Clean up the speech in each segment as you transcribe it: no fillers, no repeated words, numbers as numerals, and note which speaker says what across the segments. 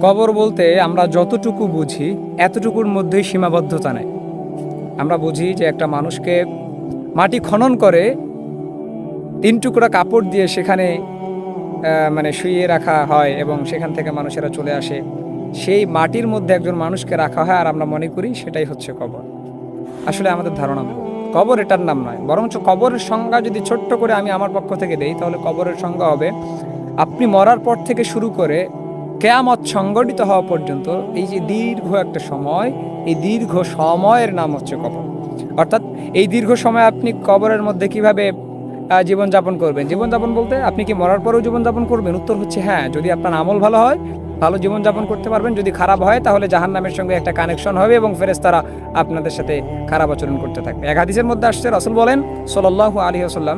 Speaker 1: কবর বলতে আমরা যতটুকু বুঝি এতটুকুর মধ্যেই সীমাবদ্ধতা নেই। আমরা বুঝি যে একটা মানুষকে মাটি খনন করে 3 টুকরা কাপড় দিয়ে সেখানে মানে শুইয়ে রাখা হয় এবং সেখান থেকে মানুষেরা চলে আসে। সেই মাটির মধ্যে একজন মানুষকে রাখা হয় আর আমরা মনে করি সেটাই হচ্ছে কবর। আসলে আমাদের ধারণা ভুল। কবর এটার নাম নয়, বরঞ্চ কবরের সংজ্ঞা যদি ছোট্ট করে আমি আমার পক্ষ থেকে দেই তাহলে কবরের সংজ্ঞা হবে আপনি মরার পর থেকে শুরু করে কেয়ামত সংগঠিত হওয়া পর্যন্ত এই যে দীর্ঘ একটা সময়, এই দীর্ঘ সময়ের নাম হচ্ছে কবর। অর্থাৎ এই দীর্ঘ সময় আপনি কবরের মধ্যে কিভাবে জীবনযাপন করবেন। জীবনযাপন বলতে আপনি কি মরার পরেও জীবনযাপন করবেন? উত্তর হচ্ছে হ্যাঁ, যদি আপনার আমল ভালো হয় ভালো জীবনযাপন করতে পারবেন, যদি খারাপ হয় তাহলে জাহান্নামের সঙ্গে একটা কানেকশন হবে এবং ফেরেশতারা আপনাদের সাথে খারাপ আচরণ করতে থাকবে। এক হাদিসের মধ্যে আসছে, রাসূল বলেন সাল্লাল্লাহু আলাইহি ওয়াসাল্লাম,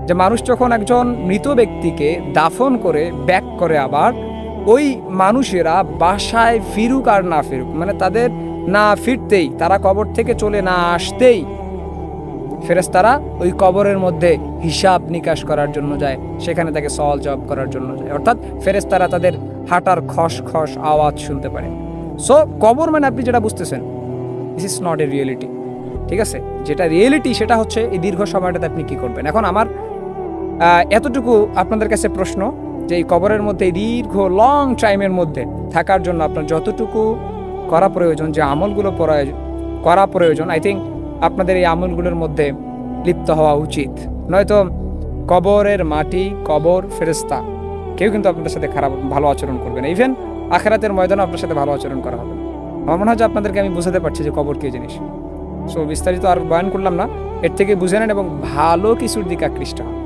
Speaker 1: যে মানুষ যখন একজন মৃত ব্যক্তিকে দাফন করে ব্যাক করে আবার ওই মানুষেরা বাসায় ফিরুক আর না ফিরুক, মানে তাদের না ফিরতেই, তারা কবর থেকে চলে না আসতেই ফেরেশতারা ওই কবরের মধ্যে হিসাব নিকাশ করার জন্য যায়, সেখানে তাকে সওয়াল জবাব করার জন্য যায়। অর্থাৎ ফেরেশতারা তাদের হাঁটার খস খস আওয়াজ শুনতে পারে। সো কবর মানে আপনি যেটা বুঝতেছেন, this is not a reality. ঠিক আছে, যেটা রিয়েলিটি সেটা হচ্ছে এই দীর্ঘ সময়টাতে আপনি কি করবেন। এখন আমার এতটুকু আপনাদের কাছে প্রশ্ন যে এই কবরের মধ্যে এই দীর্ঘ লং টাইমের মধ্যে থাকার জন্য আপনার যতটুকু করা প্রয়োজন, যে আমলগুলো করা প্রয়োজন, আই থিঙ্ক আপনাদের এই আমলগুলোর মধ্যে লিপ্ত হওয়া উচিত। নয়তো কবরের মাটি, কবর, ফেরেশতা কেউ কিন্তু আপনাদের সাথে ভালো আচরণ করবে না। ইভেন আখিরাতের ময়দানে আপনার সাথে ভালো আচরণ করা হবে। আমার মনে হয় যে আপনাদেরকে আমি বোঝাতে পারছি যে কবর কী জিনিস। সো বিস্তারিত আর বয়ান করলাম না, এর থেকে বুঝে নেন এবং ভালো কিছুর দিকে আকৃষ্ট হন।